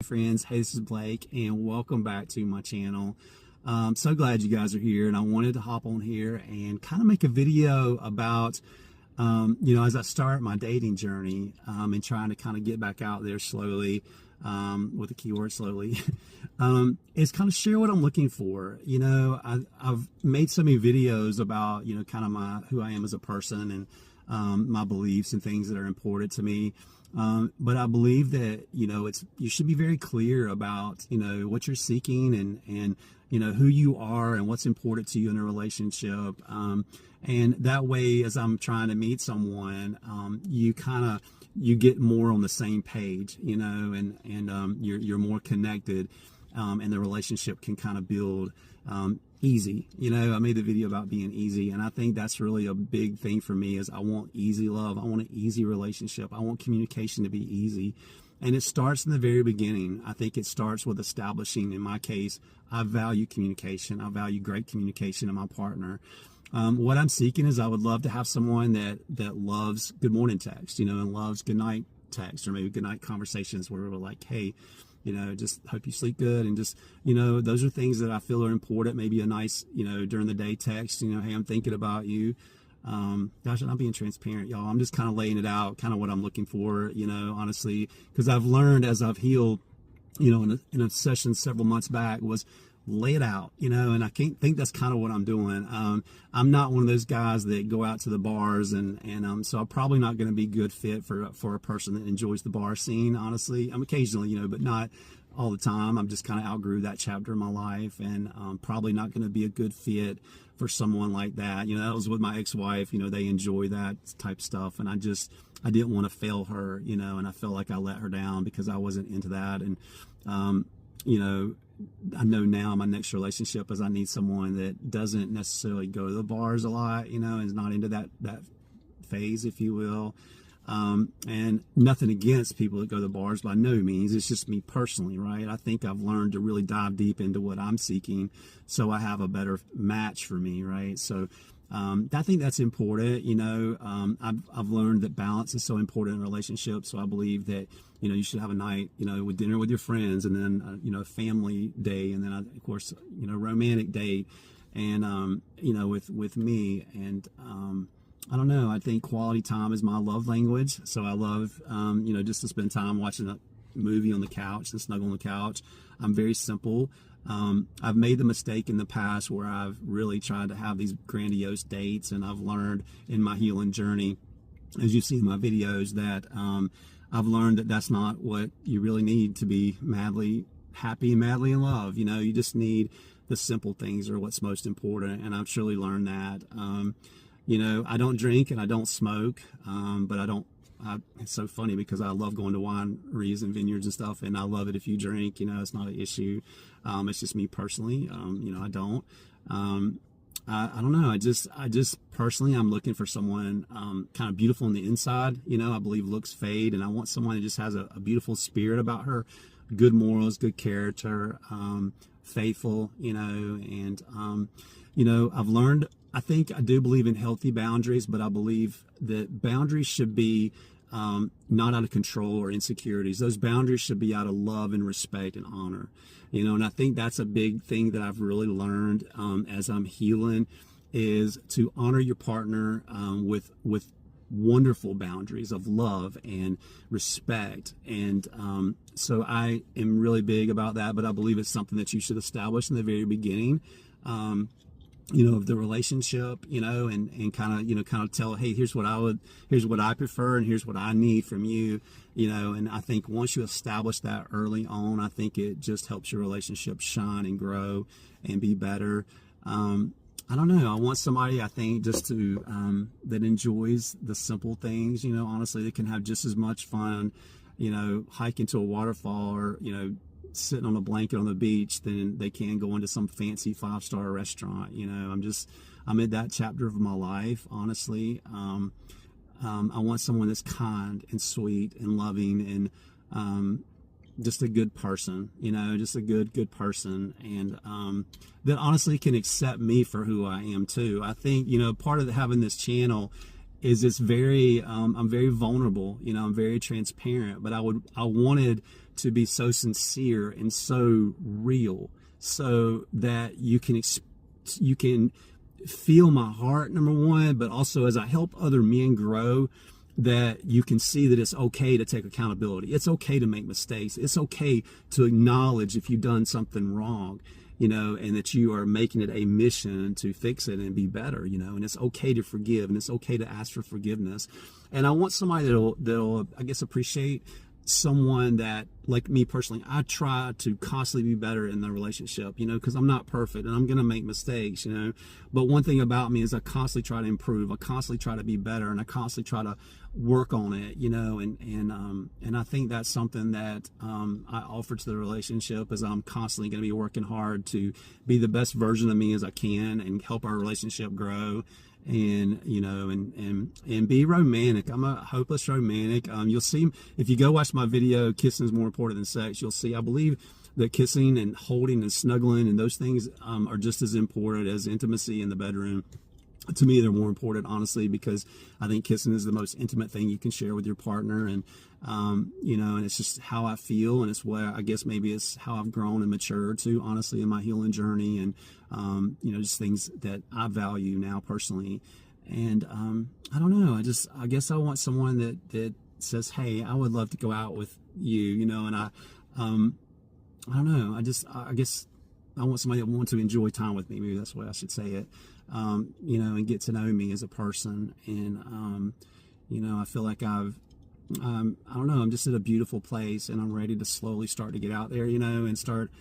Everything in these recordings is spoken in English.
Friends, hey, this is Blake, and welcome back to my channel. So glad you guys are here, and I wanted to hop on here and kind of make a video about as I start my dating journey, and trying to kind of get back out there slowly, with the keyword slowly, is kind of share what I'm looking for. I've made so many videos about, kind of who I am as a person, and my beliefs and things that are important to me. But I believe that, you should be very clear about, what you're seeking, and who you are and what's important to you in a relationship. And that way, as I'm trying to meet someone, you get more on the same page, and you're more connected, and the relationship can kind of build, easy. I made the video about being easy, and I think that's really a big thing for me. Is I want easy love. I want an easy relationship. I want communication to be easy. And it starts in the very beginning. I think it starts with establishing, in my case, I value communication. I value great communication in my partner. What I'm seeking is I would love to have someone that loves good morning text, and loves good night text, or maybe good night conversations where we're like, hey, just hope you sleep good. And just, those are things that I feel are important. Maybe a nice, during the day text, hey, I'm thinking about you. Gosh, I'm not being transparent, y'all. I'm just kind of laying it out, kind of what I'm looking for, honestly, because I've learned as I've healed, in a session several months back, was lay it out, and I can't think that's kind of what I'm doing. I'm not one of those guys that go out to the bars, and so I'm probably not going to be a good fit for a person that enjoys the bar scene, honestly. I'm occasionally, but not all the time. I'm just kind of outgrew that chapter in my life, and probably not going to be a good fit for someone like that. That was with my ex-wife. They enjoy that type stuff, and I didn't want to fail her, and I felt like I let her down because I wasn't into that. And I know now my next relationship is I need someone that doesn't necessarily go to the bars a lot, is not into that phase, if you will. And nothing against people that go to the bars by no means. It's just me personally, right? I think I've learned to really dive deep into what I'm seeking, so I have a better match for me, right? So I think that's important. I've learned that balance is so important in relationships. So I believe that, you should have a night, with dinner with your friends, and then, a family day, and then, of course, romantic date, and, with me. And, I don't know. I think quality time is my love language. So I love, just to spend time watching a movie on the couch and snuggle on the couch. I'm very simple. I've made the mistake in the past where I've really tried to have these grandiose dates, and I've learned in my healing journey, as you see in my videos, that I've learned that that's not what you really need to be madly happy and madly in love. You just need the simple things are what's most important, and I've truly learned that. I don't drink and I don't smoke, but it's so funny because I love going to wineries and vineyards and stuff, and I love it if you drink. It's not an issue. It's just me personally. I don't. I don't know. I just personally, I'm looking for someone kind of beautiful on the inside. I believe looks fade, and I want someone that just has a beautiful spirit about her, good morals, good character, faithful. And I've learned. I think I do believe in healthy boundaries, but I believe that boundaries should be not out of control or insecurities. Those boundaries should be out of love and respect and honor. And I think that's a big thing that I've really learned as I'm healing, is to honor your partner with wonderful boundaries of love and respect. And so I am really big about that, but I believe it's something that you should establish in the very beginning. Of the relationship, and kind of tell, hey, here's what I prefer, and here's what I need from you, and I think once you establish that early on, I think it just helps your relationship shine and grow and be better. I don't know. I want somebody, I think, just to, that enjoys the simple things, honestly, that can have just as much fun, hiking to a waterfall, or, sitting on a blanket on the beach than they can go into some fancy 5-star restaurant. I'm in that chapter of my life, honestly. I want someone that's kind and sweet and loving, and just a good person, just a good person, and that honestly can accept me for who I am too. I think, part of having this channel is it's very, I'm very vulnerable, I'm very transparent, but I wanted to be so sincere and so real, so that you can feel my heart, number one, but also as I help other men grow, that you can see that it's okay to take accountability. It's okay to make mistakes. It's okay to acknowledge if you've done something wrong, and that you are making it a mission to fix it and be better, and it's okay to forgive, and it's okay to ask for forgiveness. And I want somebody that'll I guess, appreciate someone that, like me personally, I try to constantly be better in the relationship, because I'm not perfect and I'm going to make mistakes, but one thing about me is I constantly try to improve. I constantly try to be better, and I constantly try to work on it, and I think that's something that I offer to the relationship, is I'm constantly going to be working hard to be the best version of me as I can and help our relationship grow. And and be romantic. I'm a hopeless romantic. You'll see, if you go watch my video, Kissing is More Important Than Sex, you'll see I believe that kissing and holding and snuggling and those things are just as important as intimacy in the bedroom. To me, they're more important, honestly, because I think kissing is the most intimate thing you can share with your partner. And and it's just how I feel, and it's where, I guess, maybe it's how I've grown and matured too, honestly, in my healing journey, and just things that I value now personally. And I don't know, I guess I want someone that says, hey, I would love to go out with you, and I don't know, I guess I want somebody that wants to enjoy time with me. Maybe that's the way I should say it. And get to know me as a person. And I feel like I don't know, I'm just at a beautiful place, and I'm ready to slowly start to get out there, and start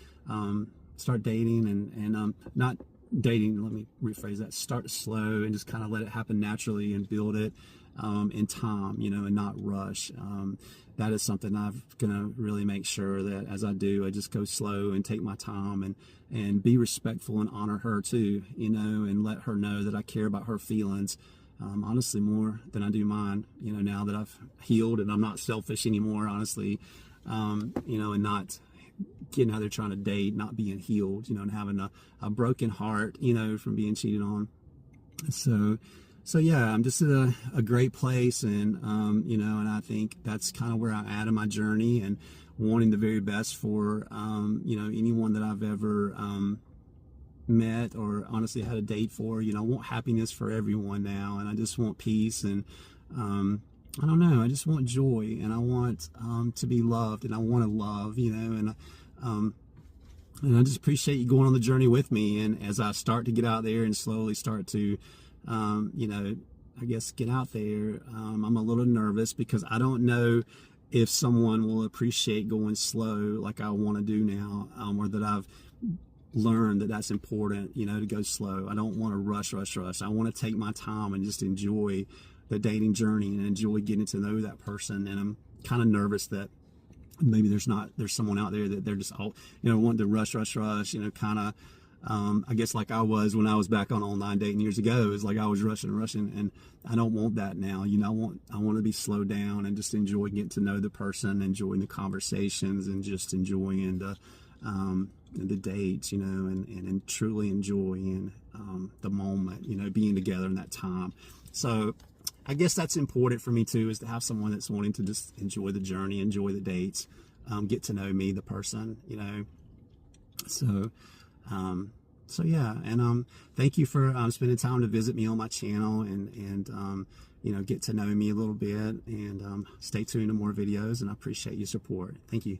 dating, and not dating, let me rephrase that, start slow and just kind of let it happen naturally and build it in time, and not rush. That is something I'm gonna really make sure that as I do, I just go slow and take my time, and be respectful and honor her too, and let her know that I care about her feelings, honestly, more than I do mine, now that I've healed and I'm not selfish anymore, honestly, and not getting out there trying to date, not being healed, and having a broken heart, from being cheated on. So yeah, I'm just at a great place, and and I think that's kind of where I'm at in my journey, and wanting the very best for anyone that I've ever met or honestly had a date for. I want happiness for everyone now, and I just want peace, and I don't know, I just want joy, and I want to be loved, and I want to love, and I just appreciate you going on the journey with me. And as I start to get out there and slowly start to I guess get out there, I'm a little nervous because I don't know if someone will appreciate going slow like I want to do now, or that I've learned that that's important, to go slow. I don't want to rush. I want to take my time and just enjoy the dating journey and enjoy getting to know that person. And I'm kind of nervous that maybe there's someone out there that they're just all, wanting to rush, kind of, I guess like I was when I was back on online dating years ago. It's like I was rushing, and I don't want that now. I want to be slowed down and just enjoy getting to know the person, enjoying the conversations, and just enjoying the dates, and truly enjoying the moment, being together in that time. So I guess that's important for me too, is to have someone that's wanting to just enjoy the journey, enjoy the dates, get to know me, the person, So yeah, and thank you for spending time to visit me on my channel, and get to know me a little bit, and stay tuned to more videos, and I appreciate your support. Thank you.